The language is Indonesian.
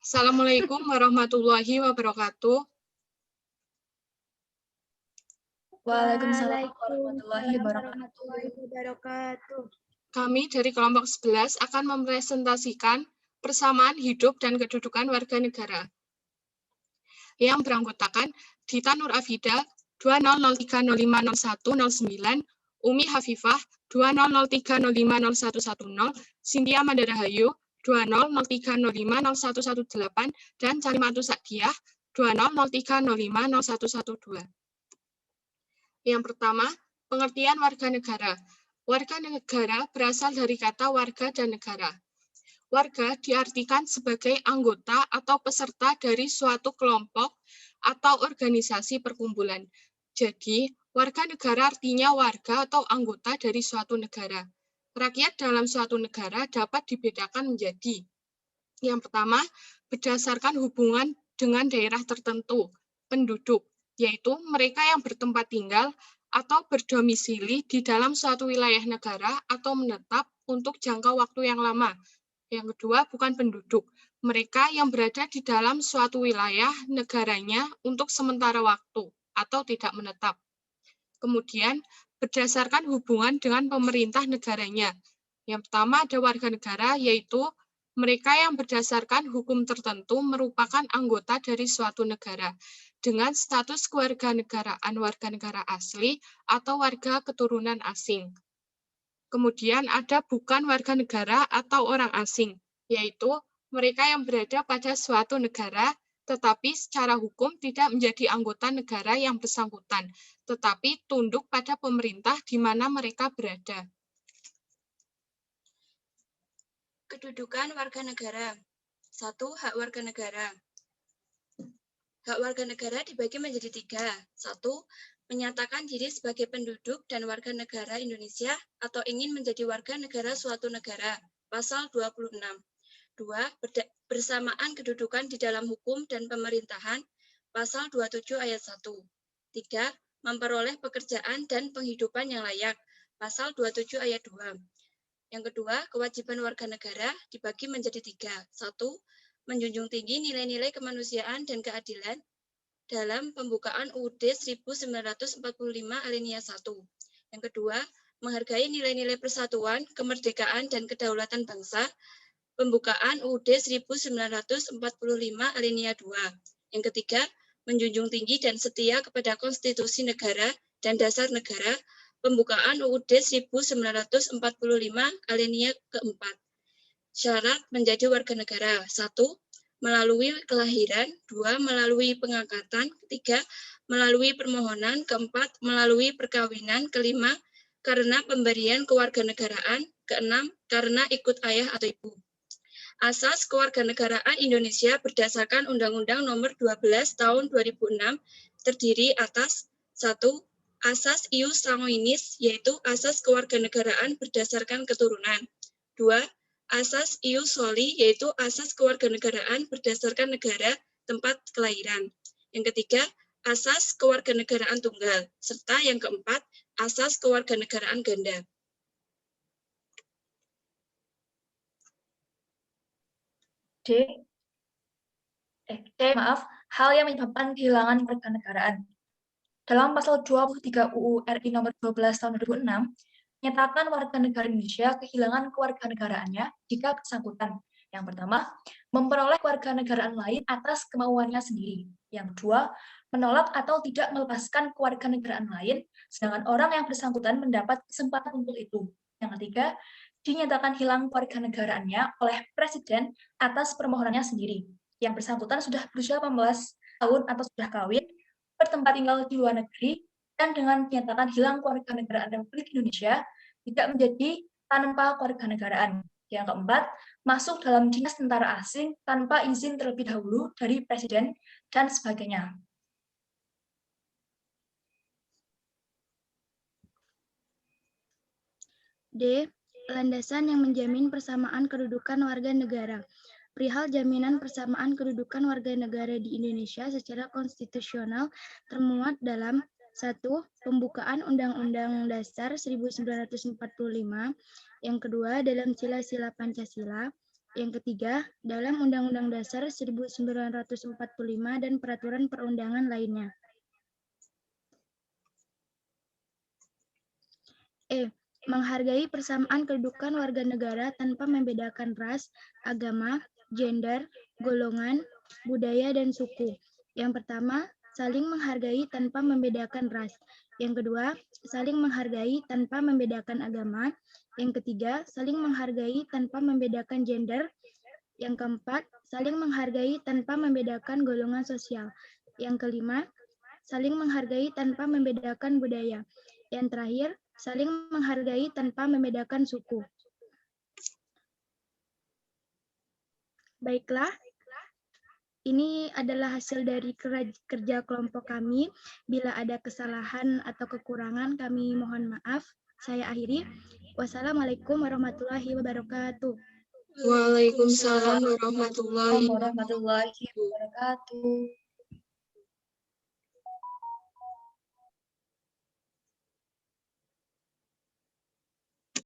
Assalamualaikum warahmatullahi wabarakatuh. Waalaikumsalam warahmatullahi wabarakatuh. Kami dari kelompok 11 akan mempresentasikan persamaan hidup dan kedudukan warga negara yang beranggotakan Dita Nur Afida 2003050109, Umi Hafifah 2003050110, Cynthia Mandarahayu 2003050118, dan Calimatus Sakdiah 2003050112. Yang pertama, pengertian warga negara. Warga negara berasal dari kata warga dan negara. Warga diartikan sebagai anggota atau peserta dari suatu kelompok atau organisasi perkumpulan. Jadi, warga negara artinya warga atau anggota dari suatu negara. Rakyat dalam suatu negara dapat dibedakan menjadi: yang pertama, berdasarkan hubungan dengan daerah tertentu, penduduk, yaitu mereka yang bertempat tinggal atau berdomisili di dalam suatu wilayah negara atau menetap untuk jangka waktu yang lama. Yang kedua, bukan penduduk, mereka yang berada di dalam suatu wilayah negaranya untuk sementara waktu atau tidak menetap. Kemudian, berdasarkan hubungan dengan pemerintah negaranya. Yang pertama ada warga negara, yaitu mereka yang berdasarkan hukum tertentu merupakan anggota dari suatu negara dengan status kewarganegaraan warga negara asli atau warga keturunan asing. Kemudian ada bukan warga negara atau orang asing, yaitu mereka yang berada pada suatu negara tetapi secara hukum tidak menjadi anggota negara yang bersangkutan, tetapi tunduk pada pemerintah di mana mereka berada. Kedudukan warga negara. 1. Hak warga negara. Hak warga negara dibagi menjadi 3. 1. Menyatakan diri sebagai penduduk dan warga negara Indonesia atau ingin menjadi warga negara suatu negara. Pasal 26. 2. Bersamaan kedudukan di dalam hukum dan pemerintahan. Pasal 27 ayat 1. 3. Memperoleh pekerjaan dan penghidupan yang layak. Pasal 27 ayat 2. Yang kedua, kewajiban warga negara dibagi menjadi 3. 1. Menjunjung tinggi nilai-nilai kemanusiaan dan keadilan dalam pembukaan UUD 1945 alinea 1. Yang kedua, menghargai nilai-nilai persatuan, kemerdekaan, dan kedaulatan bangsa, pembukaan UUD 1945 alinea 2. Yang ketiga, menjunjung tinggi dan setia kepada konstitusi negara dan dasar negara, pembukaan UUD 1945 alinea keempat. Syarat menjadi warga negara. 1. Melalui kelahiran. 2. Melalui pengangkatan. 3. Melalui permohonan. 4. Melalui perkawinan. 5. Karena pemberian kewarganegaraan. 6. Karena ikut ayah atau ibu. Asas kewarganegaraan Indonesia berdasarkan Undang-Undang Nomor 12 Tahun 2006 terdiri atas 1. Asas ius sanguinis, yaitu asas kewarganegaraan berdasarkan keturunan. 2. Asas ius soli, yaitu asas kewarganegaraan berdasarkan negara tempat kelahiran. Yang ketiga, asas kewarganegaraan tunggal. Serta yang keempat, asas kewarganegaraan ganda. Hal yang menyebabkan kehilangan kewarganegaraan. Dalam pasal 23 UU RI nomor 12 tahun 2006, menyatakan warga negara Indonesia kehilangan kewarganegaraannya jika bersangkutan. Yang pertama, memperoleh kewarganegaraan lain atas kemauannya sendiri. Yang kedua, menolak atau tidak melepaskan kewarganegaraan lain, sedangkan orang yang bersangkutan mendapat kesempatan untuk itu. Yang ketiga, dinyatakan hilang kewarganegaraannya oleh Presiden atas permohonannya sendiri. Yang bersangkutan sudah berusia 18 tahun atau sudah kawin, bertempat tinggal di luar negeri, dan dengan dinyatakan hilang kewarganegaraan Republik Indonesia, tidak menjadi tanpa kewarganegaraan. Yang keempat, masuk dalam dinas tentara asing tanpa izin terlebih dahulu dari Presiden, dan sebagainya. D. Landasan yang menjamin persamaan kedudukan warga negara. Perihal jaminan persamaan kedudukan warga negara di Indonesia secara konstitusional termuat dalam 1. Pembukaan Undang-Undang Dasar 1945, yang kedua dalam Sila-Sila Pancasila, Yang ketiga, dalam Undang-Undang Dasar 1945 dan peraturan perundangan lainnya. Menghargai persamaan kedudukan warga negara tanpa membedakan ras, agama, gender, golongan, budaya, dan suku. Yang pertama, saling menghargai tanpa membedakan ras. Yang kedua, saling menghargai tanpa membedakan agama. Yang ketiga, saling menghargai tanpa membedakan gender. Yang keempat, saling menghargai tanpa membedakan golongan sosial. Yang kelima, saling menghargai tanpa membedakan budaya. Yang terakhir, saling menghargai tanpa membedakan suku. Baiklah, ini adalah hasil dari kerja kelompok kami. Bila ada kesalahan atau kekurangan, kami mohon maaf. Saya akhiri. Wassalamualaikum warahmatullahi wabarakatuh. Waalaikumsalam warahmatullahi Warahmatullahi wabarakatuh.